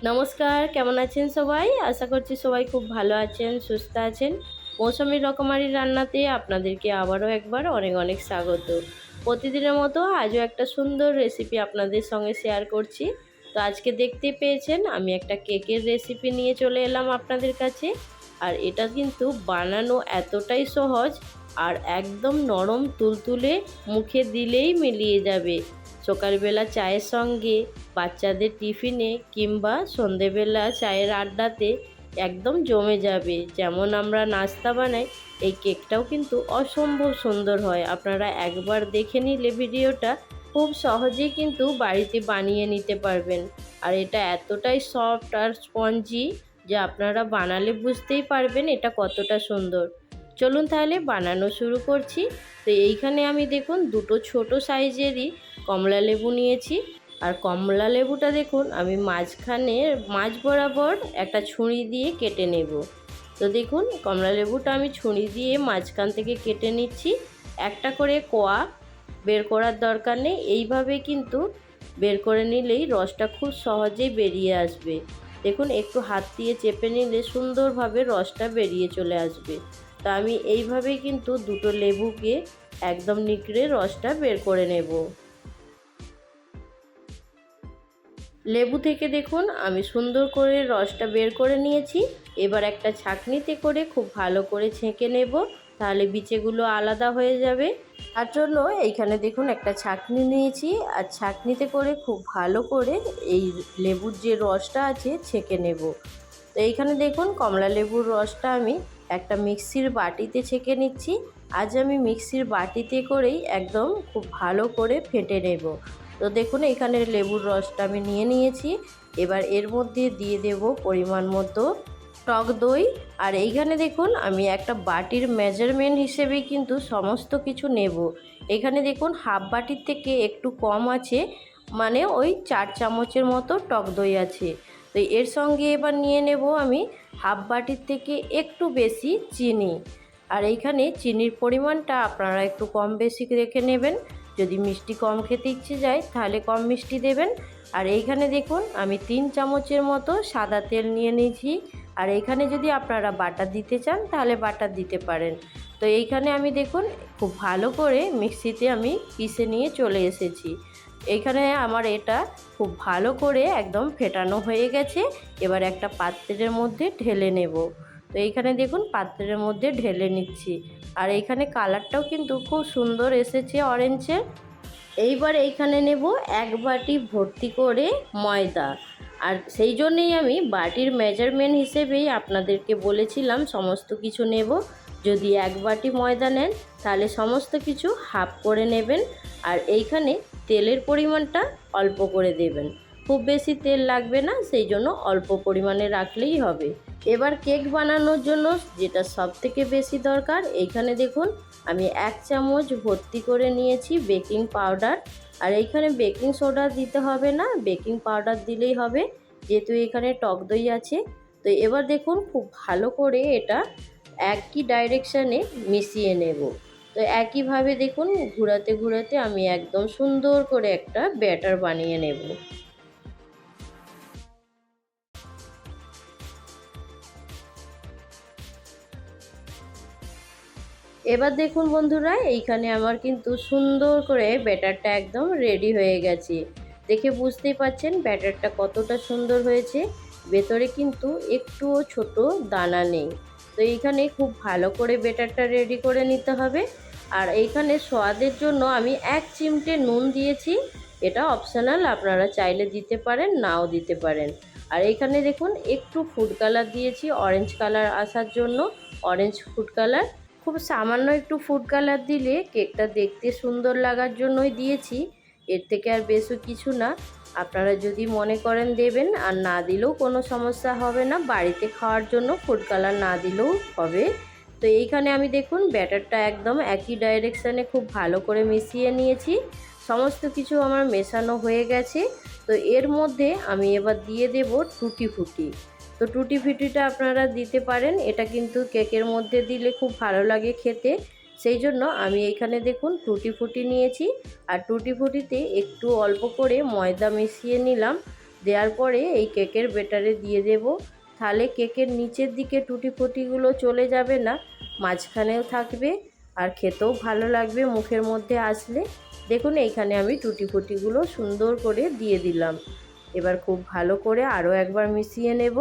নমস্কার, কেমন আছেন সবাই? আশা করছি সবাই খুব ভালো আছেন, সুস্থ আছেন। মৌসুমী রকমারি রান্নাতে আপনাদেরকে আবারও একবার অনেক অনেক স্বাগত। প্রতিদিনের মতো আজও একটা সুন্দর রেসিপি আপনাদের সঙ্গে শেয়ার করছি। তো আজকে দেখতে পেয়েছেন আমি একটা কেকের রেসিপি নিয়ে চলে এলাম আপনাদের কাছে। আর এটা কিন্তু বানানো এতটাই সহজ আর একদম নরম তুলতুলে, মুখে দিলেই মিলিয়ে যাবে। সকালবেলা চায়ের সঙ্গে, বাচ্চাদের টিফিনে কিংবা সন্ধেবেলা চায়ের আড্ডাতে একদম জমে যাবে। যেমন আমরা নাস্তা বানাই, এই কেকটাও কিন্তু অসম্ভব সুন্দর হয়। আপনারা একবার দেখে নিলে ভিডিওটা খুব সহজেই কিন্তু বাড়িতে বানিয়ে নিতে পারবেন। আর এটা এতটাই সফট আর স্পঞ্জি যে আপনারা বানালে বুঝতেই পারবেন এটা কতটা সুন্দর। চলুন তাহলে বানানো শুরু করছি। তো এইখানে আমি দেখুন দুটো ছোট সাইজেরই কমলা লেবু নিয়েছি। আর কমলা লেবুটা দেখুন আমি মাঝ বরাবর একটা ছুরি দিয়ে কেটে নেব। তো দেখুন কমলা লেবুটা আমি ছুরি দিয়ে মাঝখান থেকে কেটে নিচ্ছি। একটা করে কোয়া বের করার দরকার নেই, এইভাবে কিন্তু বের করে নিলেই রসটা খুব সহজেই বেরিয়ে আসবে। দেখুন একটু হাত দিয়ে চেপে নিলে সুন্দরভাবে রসটা বেরিয়ে চলে আসবে। তো আমি এইভাবেই কিন্তু দুটো লেবুকে একদম নিকড়ে রসটা বের করে নেব। লেবু থেকে দেখুন আমি সুন্দর করে রসটা বের করে নিয়েছি। এবার একটা ছাঁকনিতে করে খুব ভালো করে ছেঁকে নেব, তাহলে বিচেগুলো আলাদা হয়ে যাবে। তার জন্য এইখানে দেখুন একটা ছাঁকনি নিয়েছি, আর ছাঁকনিতে করে খুব ভালো করে এই লেবুর যে রসটা আছে ছেঁকে নেব। তো এইখানে দেখুন কমলা লেবুর রসটা আমি একটা মিক্সির বাটিতে ছেঁকে নিচ্ছি। আজ আমি মিক্সির বাটিতে করেই একদম খুব ভালো করে ফেটে নেব। তো দেখুন এখানে লেবুর রসটা আমি নিয়ে নিয়েছি। এবার এর মধ্যে দিয়ে দেব পরিমাণ মতো টক দই। আর এইখানে দেখুন আমি একটা বাটির মেজারমেন্ট হিসেবেই কিন্তু সমস্ত কিছু নেব। এখানে দেখুন হাফ বাটির থেকে একটু কম আছে, মানে ওই 4 চামচের মতো টক দই আছে। তো এর সঙ্গে এবার নিয়ে নেব আমি হাফ বাটির থেকে একটু বেশি চিনি। আর এইখানে চিনির পরিমাণটা আপনারা একটু কম বেশি রেখে নেবেন। যদি মিষ্টি কম খেতে ইচ্ছে যায় তাহলে কম মিষ্টি দেবেন। আর এইখানে দেখুন আমি 3 চামচের মতো সাদা তেল নিয়ে নিয়েছি। আর এইখানে যদি আপনারা বাটার দিতে চান তাহলে বাটার দিতে পারেন। তো এইখানে আমি দেখুন খুব ভালো করে মিক্সিতে আমি পিষে নিয়ে চলে এসেছি। এইখানে আমার এটা খুব ভালো করে একদম ফেটানো হয়ে গেছে। এবার একটা পাত্রের মধ্যে ঢেলে নেব। তো এইখানে দেখুন পাত্রের মধ্যে ঢেলে নিচ্ছি। আর এইখানে কালারটাও কিন্তু খুব সুন্দর এসেছে অরেঞ্জের। এইবার এইখানে নেব 1 বাটি ভর্তি করে ময়দা। আর সেই জন্যেই আমি বাটির মেজারমেন্ট হিসেবেই আপনাদেরকে বলেছিলাম সমস্ত কিছু নেব। যদি 1 বাটি ময়দা নেন তাহলে সমস্ত কিছু হাফ করে নেবেন। আর এইখানে তেলের পরিমাণটা অল্প করে দেবেন, খুব বেশি তেল লাগবে না, সেই জন্য অল্প পরিমাণে রাখলেই হবে। এবার কেক বানানোর জন্য যেটা সবথেকে বেশি দরকার, এইখানে দেখুন আমি 1 চামচ ভর্তি করে নিয়েছি বেকিং পাউডার। আর এইখানে বেকিং সোডা দিতে হবে না, বেকিং পাউডার দিলেই হবে, যেহেতু এখানে টক দই আছে। তো এবার দেখুন খুব ভালো করে এটা একই ডাইরেকশানে মিশিয়ে নেব। তো একইভাবে দেখুন ঘোরাতে ঘোরাতে আমি একদম সুন্দর করে একটা ব্যাটার বানিয়ে নেব। এবার দেখুন বন্ধুরা এইখানে আমার কিন্তু সুন্দর করে ব্যাটারটা একদম রেডি হয়ে গেছে। দেখে বুঝতেই পাচ্ছেন ব্যাটারটা কতটা সুন্দর হয়েছে, ভেতরে কিন্তু একটুও ছোট দানা নেই। তো এইখানে খুব ভালো করে ব্যাটারটা রেডি করে নিতে হবে। আর এইখানে স্বাদের জন্য আমি 1 চিমটে নুন দিয়েছি। এটা অপশনাল, আপনারা চাইলে দিতে পারেন, নাও দিতে পারেন। আর এইখানে দেখুন একটু ফুড কালার দিয়েছি অরেঞ্জ কালার আসার জন্য, অরেঞ্জ ফুড কালার। খুব সামান্য একটু ফুড কালার দিলে কেকটা দেখতে সুন্দর লাগার জন্যই দিয়েছি, এর থেকে আর বেশি কিছু না। আপনারা যদি মনে করেন দেবেন, আর না দিলেও কোনো সমস্যা হবে না, বাড়িতে খাওয়ার জন্য ফুড কালার না দিলেও হবে। তো এইখানে আমি দেখুন ব্যাটারটা একদম একই ডাইরেকশানে খুব ভালো করে মিশিয়ে নিয়েছি। সমস্ত কিছু আমার মেশানো হয়ে গেছে। তো এর মধ্যে আমি এবার দিয়ে দেব টুটি ফুটি। তো টুটি ফুটিটা আপনারা দিতে পারেন, এটা কিন্তু কেকের মধ্যে দিলে খুব ভালো লাগে খেতে। সেই জন্য আমি এইখানে দেখুন টুটি ফুটি নিয়েছি। আর টুটি ফুটিতে একটু অল্প করে ময়দা মিশিয়ে নিলাম। দেওয়ার পরে এই কেকের ব্যাটারে দিয়ে দেব। তাহলে কেকের নিচের দিকে টুটি ফুটিগুলো চলে যাবে না, মাঝখানেও থাকবে আর খেতেও ভালো লাগবে মুখের মধ্যে আসলে। দেখুন এইখানে আমি টুটি ফুটিগুলো সুন্দর করে দিয়ে দিলাম। এবার খুব ভালো করে আরও একবার মিশিয়ে নেব।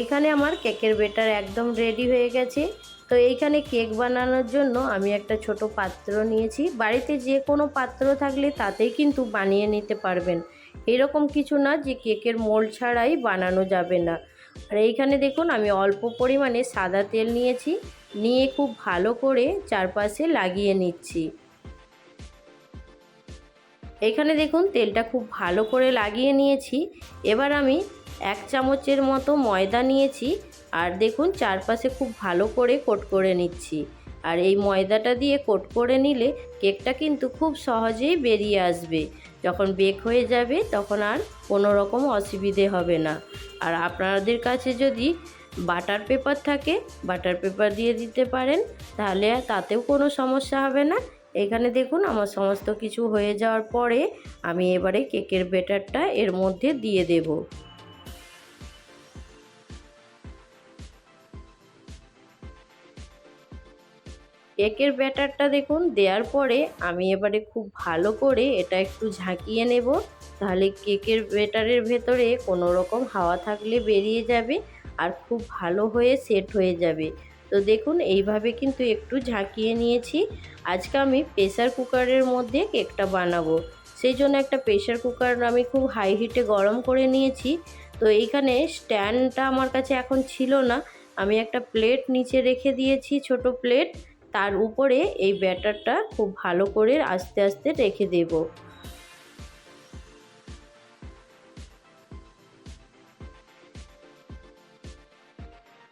এইখানে আমার কেকের ব্যাটার একদম রেডি হয়ে গেছে। তো এইখানে কেক বানানোর জন্য আমি একটা ছোট পাত্র নিয়েছি। বাড়িতে যে কোনো পাত্র থাকলে তাতেই কিন্তু বানিয়ে নিতে পারবেন। এরকম কিছু না যে কেকের মোল্ড ছাড়াই বানানো যাবে না। আর এইখানে দেখুন আমি অল্প পরিমাণে সাদা তেল নিয়েছি, নিয়ে খুব ভালো করে চারপাশে লাগিয়ে নিচ্ছি। এখানে দেখুন তেলটা খুব ভালো করে লাগিয়ে নিয়েছি। এবার আমি 1 চামচের মতো ময়দা নিয়েছি, আর দেখুন চারপাশে খুব ভালো করে কোট করে নিচ্ছি। আর এই ময়দাটা দিয়ে কোট করে নিলে কেকটা কিন্তু খুব সহজেই বেরিয়ে আসবে। যখন বেক হয়ে যাবে তখন আর কোনো রকম অসুবিধে হবে না। আর আপনাদের কাছে যদি বাটার পেপার থাকে, বাটার পেপার দিয়ে দিতে পারেন, তাহলে তাতেও কোনো সমস্যা হবে না। এখানে দেখুন আমার সমস্ত কিছু হয়ে যাওয়ার পরে আমি এবারে কেকের ব্যাটারটা এর মধ্যে দিয়ে দেব। কেকের ব্যাটারটা দেখুন দেওয়ার পরে আমি এবারে খুব ভালো করে এটা একটু ঝাঁকিয়ে নেব। তাহলে কেকের ব্যাটারের ভেতরে কোনো রকম হাওয়া থাকলে বেরিয়ে যাবে আর খুব ভালো হয়ে সেট হয়ে যাবে। তো দেখুন এইভাবে কিন্তু একটু ঝাঁকিয়ে নিয়েছি। আজকে আমি প্রেসার কুকারের মধ্যে কেকটা বানাবো, সেই জন্য একটা প্রেসার কুকার আমি খুব হাই হিটে গরম করে নিয়েছি। তো এইখানে স্ট্যান্ডটা আমার কাছে এখন ছিল না, আমি একটা প্লেট নিচে রেখে দিয়েছি, ছোট প্লেট। তার উপরে এই ব্যাটারটা খুব ভালো করে আস্তে আস্তে রেখে দেব।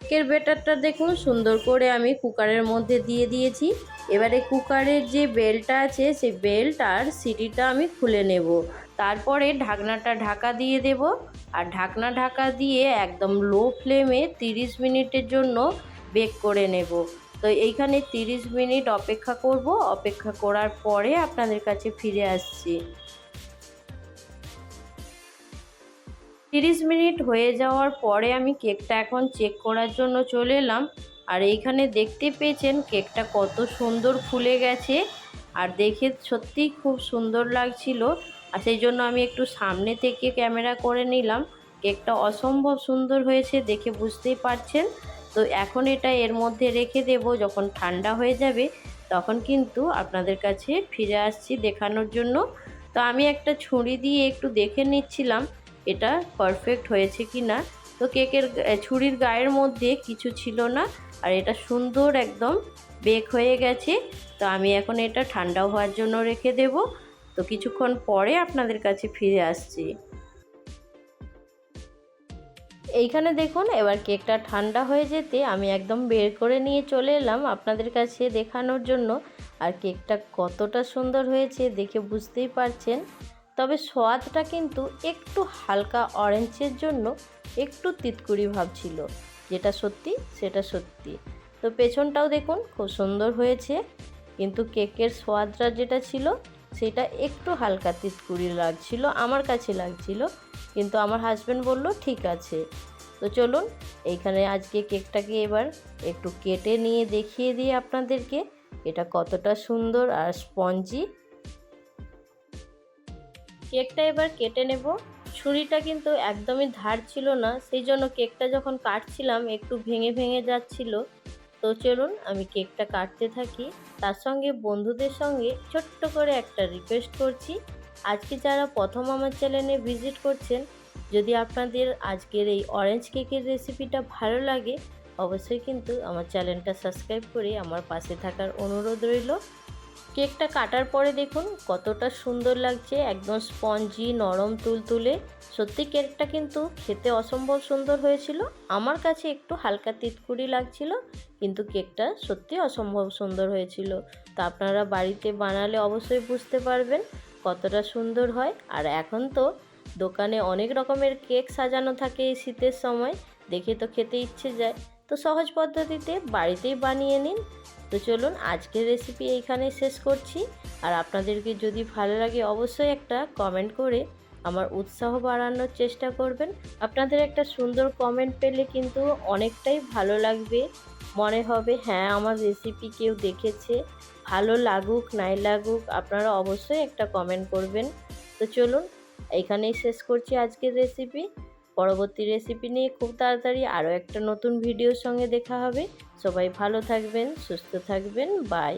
কেকের ব্যাটারটা দেখুন সুন্দর করে আমি কুকারের মধ্যে দিয়ে দিয়েছি। এবারে কুকারের যে বেলটা আছে সেই বেল্ট আর সিটিটা আমি খুলে নেব। তারপরে ঢাকনাটা ঢাকা দিয়ে দেব। আর ঢাকা দিয়ে একদম লো ফ্লেমে 30 মিনিটের জন্য বেক করে নেব। তো এইখানে 30 মিনিট অপেক্ষা করব। অপেক্ষা করার পরে আপনাদের কাছে ফিরে আসছি। 30 মিনিট হয়ে যাওয়ার পরে আমি কেকটা এখন চেক করার জন্য চলে এলাম। আর এইখানে দেখতে পেয়েছেন কেকটা কত সুন্দর ফুলে গেছে, আর দেখে সত্যিই খুব সুন্দর লাগছিল। আর সেই জন্য আমি একটু সামনে থেকে ক্যামেরা করে নিলাম। কেকটা অসম্ভব সুন্দর হয়েছে, দেখে বুঝতেই পারছেন। তো এখন এটা এর মধ্যে রেখে দেব। যখন ঠান্ডা হয়ে যাবে তখন কিন্তু আপনাদের কাছে ফিরে আসছি দেখানোর জন্য। তো আমি একটা ছুরি দিয়ে একটু দেখে নিচ্ছিলাম এটা পারফেক্ট হয়েছে কি না। তো কেকের ছুরির গায়ের মধ্যে কিছু ছিল না, আর এটা সুন্দর একদম বেক হয়ে গেছে। তো আমি এখন এটা ঠান্ডা হওয়ার জন্য রেখে দেব। তো কিছুক্ষণ পরে আপনাদের কাছে ফিরে আসছি। এইখানে দেখুন এবার কেকটা ঠান্ডা হয়ে যেতে আমি একদম বের করে নিয়ে চলে এলাম আপনাদের কাছে দেখানোর জন্য। আর কেকটা কতটা সুন্দর হয়েছে দেখে বুঝতেই পারছেন। তবে স্বাদটা কিন্তু একটু হালকা অরেঞ্জের জন্য একটু তিতকুড়ি ভাব ছিল, যেটা সত্যি সেটা সত্যি। তো পেছনটাও দেখুন খুব সুন্দর হয়েছে, কিন্তু কেকের স্বাদটা যেটা ছিল সেটা একটু হালকা তিতকুড়ি লাগছিল, আমার কাছে লাগছিল। কিন্তু আমার হাজব্যান্ড বলল ঠিক আছে। তো চলুন এইখানে আজকে কেকটাকে এবার একটু কেটে নিয়ে দেখিয়ে দিই আপনাদেরকে এটা কতটা সুন্দর আর স্পঞ্জি। কেকটা এবার কেটে নেব। ছুরিটা কিন্তু একদমই ধার ছিল না, সেই জন্য কেকটা যখন কাটছিলাম একটু ভেঙে ভেঙে যাচ্ছিল। তো চলুন আমি কেকটা কাটতে থাকি। তার সঙ্গে বন্ধুদের সঙ্গে ছোট্ট করে একটা রিকোয়েস্ট করছি, আজকে যারা প্রথম আমার চ্যানেলে ভিজিট করছেন, যদি আপনাদের আজকের এই অরেঞ্জ কেকের রেসিপিটা ভালো লাগে অবশ্যই কিন্তু আমার চ্যানেলটা সাবস্ক্রাইব করে আমার পাশে থাকার অনুরোধ রইল। কেকটা কাটার পরে দেখুন কতটা সুন্দর লাগছে, একদম স্পঞ্জি নরম তুলতুলে। সত্যি কেকটা কিন্তু খেতে অসম্ভব সুন্দর হয়েছিল। আমার কাছে একটু হালকা তিতকুড়ি লাগছিল, কিন্তু কেকটা সত্যি অসম্ভব সুন্দর হয়েছিল। তো আপনারা বাড়িতে বানালে অবশ্যই বুঝতে পারবেন কতটা সুন্দর হয়। আর এখন তো দোকানে অনেক রকমের কেক সাজানো থাকে এই শীতের সময়, দেখে তো খেতে ইচ্ছে যায়। তো সহজ পদ্ধতিতে বাড়িতেই বানিয়ে নিন। তো চলুন আজকের রেসিপি এইখানেই শেষ করছি। আর আপনাদেরকে যদি ভালো লাগে অবশ্যই একটা কমেন্ট করে আমার উৎসাহ বাড়ানোর চেষ্টা করবেন। আপনাদের একটা সুন্দর কমেন্ট পেলে কিন্তু অনেকটাই ভালো লাগবে, মনে হবে হ্যাঁ আমার রেসিপি কেউ দেখেছে। ভালো লাগুক নাই লাগুক আপনারা অবশ্যই একটা কমেন্ট করবেন। তো চলুন এইখানেই শেষ করছি আজকের রেসিপি। পরবর্তী রেসিপি নিয়ে খুব তাড়াতাড়ি আরও একটা নতুন ভিডিওর সঙ্গে দেখা হবে। সবাই ভালো থাকবেন, সুস্থ থাকবেন, বাই।